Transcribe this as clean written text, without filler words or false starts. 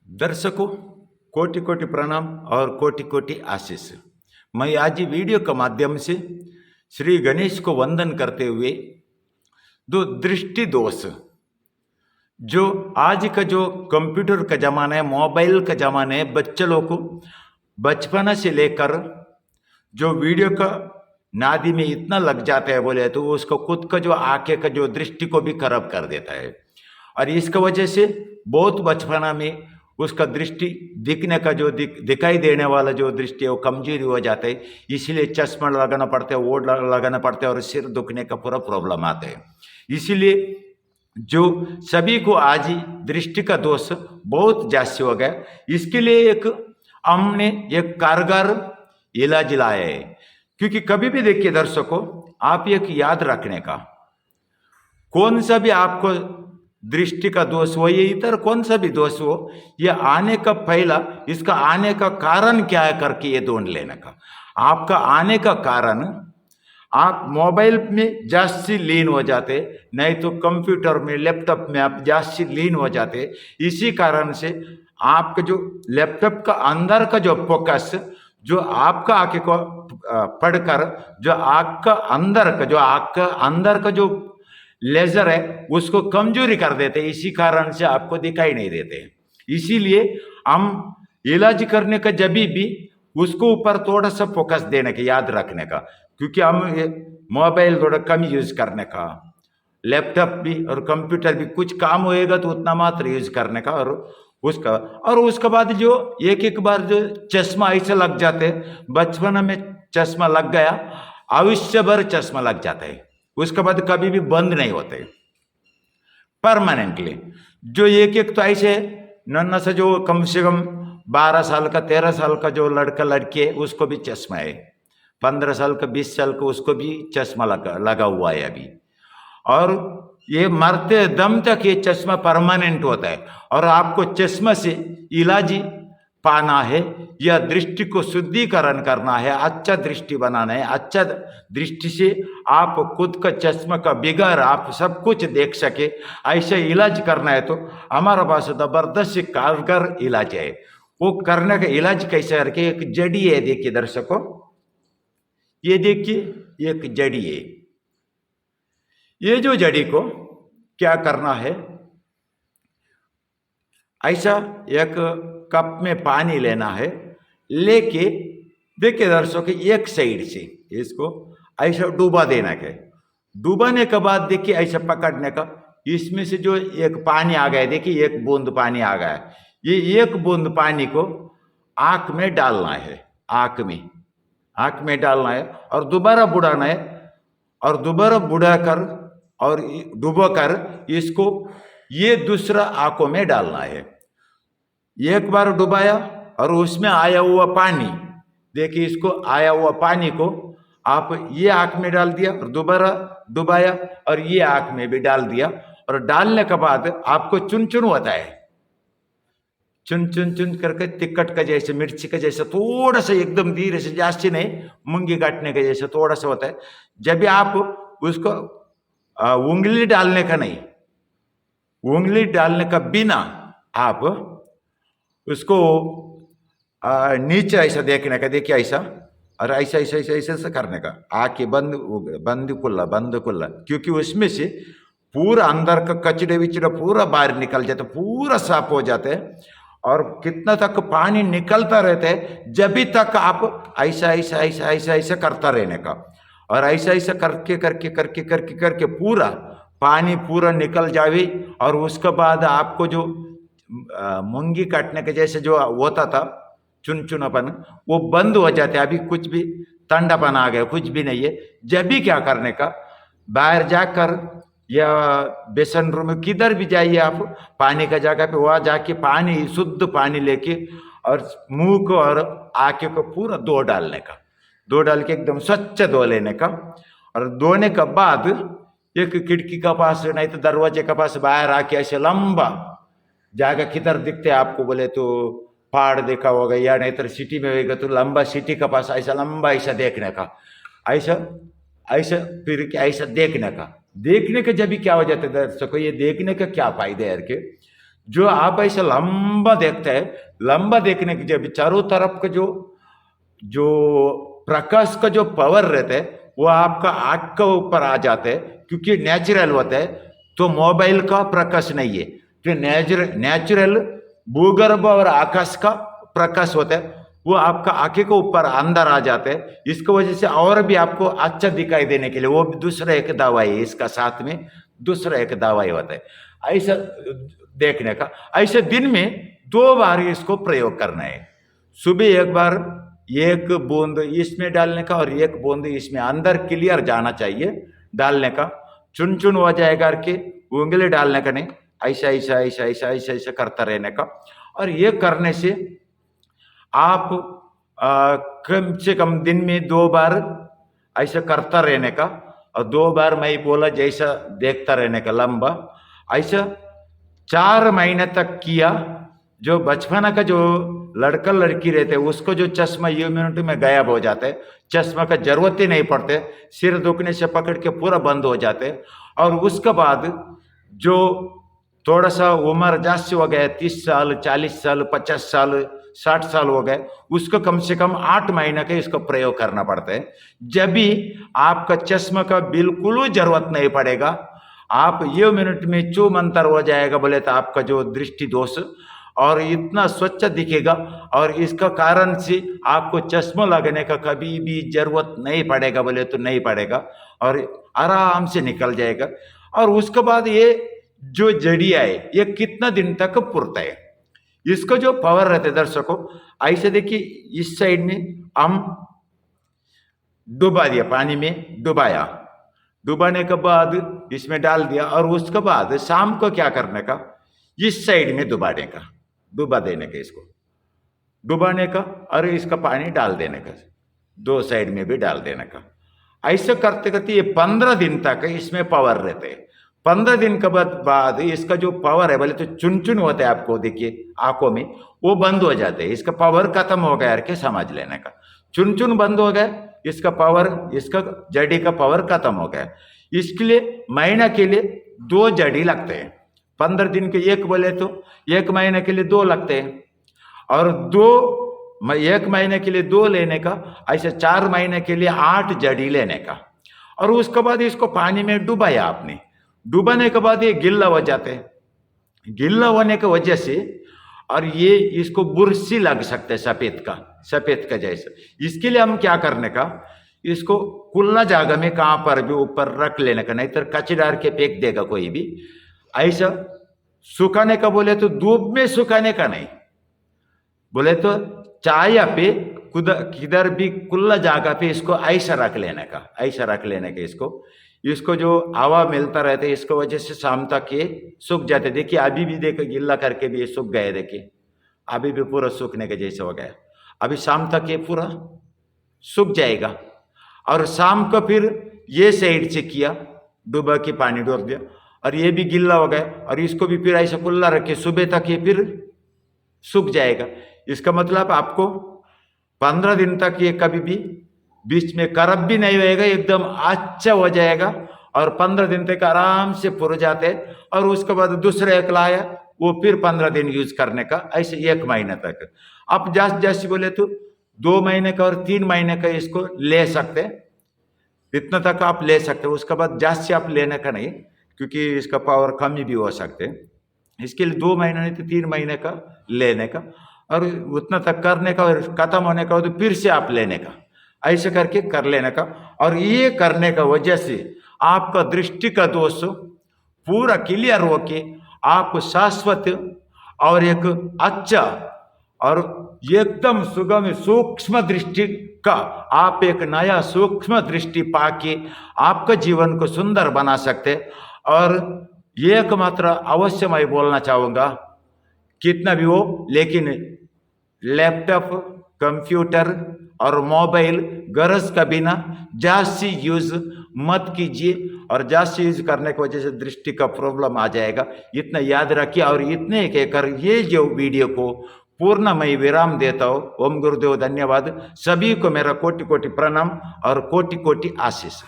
दर्शकों, कोटि कोटि प्रणाम और कोटि कोटि आशीष। मैं आज वीडियो के माध्यम से श्री गणेश को वंदन करते हुए दो दृष्टि दोष जो आज का जो कंप्यूटर का ज़माना है, मोबाइल का ज़माना है, बच्चे लोग को बचपन से लेकर जो वीडियो का नादी में इतना लग जाता है बोले तो उसको खुद का जो आंखें का जो दृष्टि को भी खराब कर देता है। और इसका वजह से बहुत बचपना में उसका दृष्टि दिखने का जो दिखाई देने वाला जो दृष्टि है वो कमजोरी हो जाता है। इसीलिए चश्मा लगाना पड़ता है, वो लगाना पड़ता है और सिर दुखने का पूरा प्रॉब्लम आता है। इसीलिए जो सभी को आज ही दृष्टि का दोष बहुत जास्त हो गया। इसके लिए हमने एक कारगर इलाज लाया है। क्योंकि कभी भी देखिए दर्शकों, आप एक याद रखने का, कौन सा भी आपको दृष्टि का दोष हो या इतर कौन सा भी दोष हो, ये आने का पहला इसका आने का कारण क्या है करके ये ढूंढ लेने का। आपका आने का कारण आप मोबाइल में जास्ती लीन हो जाते, नहीं तो कंप्यूटर में लैपटॉप में आप जास्ती लीन हो जाते। इसी कारण से आपका जो लैपटॉप का अंदर का जो फोकस जो आपका आंखें को पढ़कर जो आपका अंदर का जो लेजर है उसको कमजोरी कर देते, इसी कारण से आपको दिखाई नहीं देते। इसीलिए हम इलाज करने का जब भी उसको ऊपर थोड़ा सा फोकस देने का, याद रखने का। क्योंकि हम मोबाइल थोड़ा कम यूज करने का, लैपटॉप भी और कंप्यूटर भी कुछ काम होएगा तो उतना मात्र यूज करने का। और उसके बाद जो एक बार जो चश्मा ऐसे लग जाते, बचपन में चश्मा लग गया, आयुष्य भर चश्मा लग जाता है, उसके बाद कभी भी बंद नहीं होते परमानेंटली। जो एक तो ऐसे नन्ना से जो कम से कम 12 साल का 13 साल का जो लड़का लड़की है उसको भी चश्मा है, 15 साल का 20 साल का उसको भी चश्मा लगा हुआ है अभी। और ये मरते दम तक ये चश्मा परमानेंट होता है। और आपको चश्मा से इलाज पाना है या दृष्टि को शुद्धिकरण करना है, अच्छा दृष्टि बनाना है। अच्छा दृष्टि से आप खुद का चश्मा का बिगड़ आप सब कुछ देख सके, ऐसा इलाज करना है तो हमारा पास जबरदस्त कारगर इलाज है। वो करने का इलाज कैसे करके, एक जड़ी है, देखिए दर्शकों, ये देखिए एक जड़ी है। ये जो जड़ी को क्या करना है, ऐसा एक कप में पानी लेना है, लेके देखिए दर्शकों एक साइड से इसको ऐसा डूबा देना है। डूबाने के बाद देखिए ऐसा पकड़ने का, इसमें से जो एक पानी आ गया, देखिए एक बूंद पानी आ गया, ये एक बूंद पानी को आँख में डालना है, आँख में डालना है और दोबारा बुड़ाना है और दोबारा बुड़ा कर और डुबो कर इसको ये दूसरा आंखों में डालना है। एक बार डुबाया और उसमें आया हुआ पानी, देखिए इसको आया हुआ पानी को आप ये आंख में डाल दिया और दोबारा डुबाया और ये आंख में भी डाल दिया। और डालने के बाद आपको चुन चुन होता है, चुन चुन चुन करके तिक्कट का जैसे, मिर्ची का जैसा, थोड़ा सा एकदम धीरे से, जास्ती नहीं, मूंगी काटने का जैसा थोड़ा सा होता है। जब भी आप उसको उंगली डालने का नहीं, उंगली डालने का बिना आप उसको नीचे ऐसा देखने का, देखिए ऐसा, और ऐसा ऐसा ऐसा ऐसा ऐसा करने का, आंखें बंद बंद कुल्ला, क्योंकि उसमें से पूरा अंदर का कचड़े विचड़े पूरा बाहर निकल जाता, पूरा साफ हो जाते हैं। और कितना तक पानी निकलता रहता है, जब तक आप ऐसा ऐसा ऐसा ऐसा ऐसा करता रहने का। और ऐसा ऐसा करके करके करके करके करके पूरा पानी पूरा निकल जावे। और उसके बाद आपको जो मूंगी काटने के जैसे जो होता था चुनचुनापन, वो बंद हो जाते। अभी कुछ भी ठंडापन आ गया, कुछ भी नहीं है। जब भी क्या करने का, बाहर जाकर या बेसन रूम में किधर भी जाइए आप, पानी का जगह पे वहाँ जाके पानी, शुद्ध पानी लेके और मुंह को और आंखें को पूरा धो डालने का, धो डाल के एकदम स्वच्छ धो लेने का। और धोने के बाद एक खिड़की के पास नहीं तो दरवाजे के पास बाहर आके ऐसे लंबा जाएगा, किधर दिखते आपको बोले तो पहाड़ देखा होगा, या नहीं तो सिटी में होगा तो लंबा सिटी के पास ऐसा लंबा ऐसा देखने का, ऐसा ऐसा फिर ऐसा देखने का। देखने का जब भी क्या हो जाता है दर्शकों, ये देखने का क्या फायदे है कि जो आप ऐसा लंबा देखते हैं, लंबा देखने के जब चारों तरफ का जो जो प्रकाश का जो पावर रहता है वो आपका आंख के ऊपर आ जाते हैं, क्योंकि नेचुरल होता है। तो मोबाइल का प्रकाश नहीं है, जो नेचुरल भूगर्भ और आकाश का प्रकाश होता है वो आपका आंखें के ऊपर अंदर आ जाते हैं। इसकी वजह से और भी आपको अच्छा दिखाई देने के लिए वो दूसरा एक दवाई है, इसका साथ में दूसरा एक दवाई होता है ऐसा देखने का। ऐसे दिन में 2 बार इसको प्रयोग करना है। सुबह एक बार 1 बूंद इसमें डालने का और 1 बूंद इसमें अंदर क्लियर जाना चाहिए डालने का। चुन चुन हो जाएगा कि उंगली डालने का नहीं, ऐसा ऐसा ऐसा ऐसा ऐसा ऐसा करता रहने का। और ये करने से आप कम से कम दिन में 2 बार ऐसा करता रहने का। और 2 बार मैं बोला जैसा देखता रहने का लंबा, ऐसा 4 महीने तक किया। जो बचपना का जो लड़का लड़की रहते हैं उसको जो चश्मा इम्यूनिटी में गायब हो जाते हैं, चश्मा का जरूरत ही नहीं पड़ते, सिर दुखने से पकड़ के पूरा बंद हो जाते। और उसके बाद जो थोड़ा सा उम्र जास्त हो गया, 30 साल 40 साल 50 साल 60 साल हो गए, उसको कम से कम 8 महीने का इसको प्रयोग करना पड़ता है। जब भी आपका चश्मा का बिल्कुल जरूरत नहीं पड़ेगा, आप ये मिनट में चूमंतर हो जाएगा बोले तो आपका जो दृष्टि दोष और इतना स्वच्छ दिखेगा। और इसका कारण से आपको चश्मा लगने का कभी भी जरूरत नहीं पड़ेगा बोले तो नहीं पड़ेगा और आराम से निकल जाएगा। और उसके बाद ये जो जड़िया है ये कितना दिन तक पुरता है, इसको जो पावर रहते दर्शकों, ऐसे देखिए इस साइड में हम डुबा दिया, पानी में डुबाया, डुबाने के बाद इसमें डाल दिया और उसके बाद शाम को क्या करने का, इस साइड में डुबाने का, डुबा देने का, इसको डुबाने का और इसका पानी डाल देने का, 2 साइड में भी डाल देने का। ऐसे करते करते ये 15 दिन तक इसमें पावर रहते हैं। 15 दिन के बाद इसका जो पावर है बोले तो चुन चुन होते हैं, आपको देखिए आंखों में वो बंद हो जाते हैं, इसका पावर खत्म हो गया करके समझ लेने का। चुन चुन बंद हो गए, इसका पावर, इसका जड़ी का पावर खत्म हो गया। इसके लिए महीना के लिए 2 जड़ी लगते हैं। 15 दिन के 1 बोले तो 1 महीने के लिए 2 लगते हैं और 1 महीने के लिए 2 लेने का, ऐसे 4 महीने के लिए 8 जड़ी लेने का। और उसके बाद इसको पानी में डुबाया आपने, डुबाने के बाद ये गिल्ला हो जाते हैं, गिल्ला होने की वजह से और ये इसको बुरसी लग सकते हैं सफेद का जैसा। इसके लिए हम क्या करने का, इसको खुला जगह में कहाँ पर भी ऊपर रख लेने का, नहीं तो कच डाल के फेंक देगा कोई भी। ऐसा सुखाने का बोले तो धूप में सुखाने का नहीं, बोले तो छाया पे किधर भी खुला जगह पे इसको ऐसा रख लेने का, ऐसा रख लेने का। इसको जो हवा मिलता रहता है इसको वजह से शाम तक ये सूख जाते। देखिए अभी भी देखो गिल्ला करके भी ये सूख गए, देखिए अभी भी पूरा सूखने के जैसे हो गया। अभी शाम तक ये पूरा सूख जाएगा। और शाम को फिर ये साइड से किया, डुबा के पानी डोब दिया और ये भी गिल्ला हो गया और इसको भी फिर ऐसा खुला रखे, सुबह तक ये फिर सूख जाएगा। इसका मतलब आपको 15 दिन तक ये कभी भी बीच में करब भी नहीं होएगा, एकदम अच्छा हो जाएगा और 15 दिन तक आराम से पुर जाते। और उसके बाद दूसरा एक लाया, वो फिर 15 दिन यूज करने का, ऐसे 1 महीने तक। आप जैसे बोले तो 2 महीने का और 3 महीने का इसको ले सकते, इतना तक आप ले सकते। उसके बाद जास्त आप लेने का नहीं, क्योंकि इसका पावर कम भी हो सकते। इसके लिए 2 महीने नहीं तो 3 महीने का लेने का और उतना तक करने का, और खत्म होने का तो फिर से आप लेने का, ऐसे करके कर लेने का। और ये करने का वजह से आपका दृष्टि का दोष पूरा क्लियर होके आप शाश्वत और एक अच्छा और एकदम सुगम सूक्ष्म दृष्टि का, आप एक नया सूक्ष्म दृष्टि पाके आपका जीवन को सुंदर बना सकते। और एक मात्र अवश्य मैं बोलना चाहूँगा, कितना भी हो, लेकिन लैपटॉप, कंप्यूटर और मोबाइल गरज का बिना जास्ती यूज मत कीजिए, और जास्ती यूज करने की वजह से दृष्टि का प्रॉब्लम आ जाएगा, इतना याद रखिए। और इतने कहकर ये जो वीडियो को पूर्ण मैं विराम देता हूँ। ओम गुरुदेव धन्यवाद। सभी को मेरा कोटि कोटि प्रणाम और कोटि कोटि आशीष।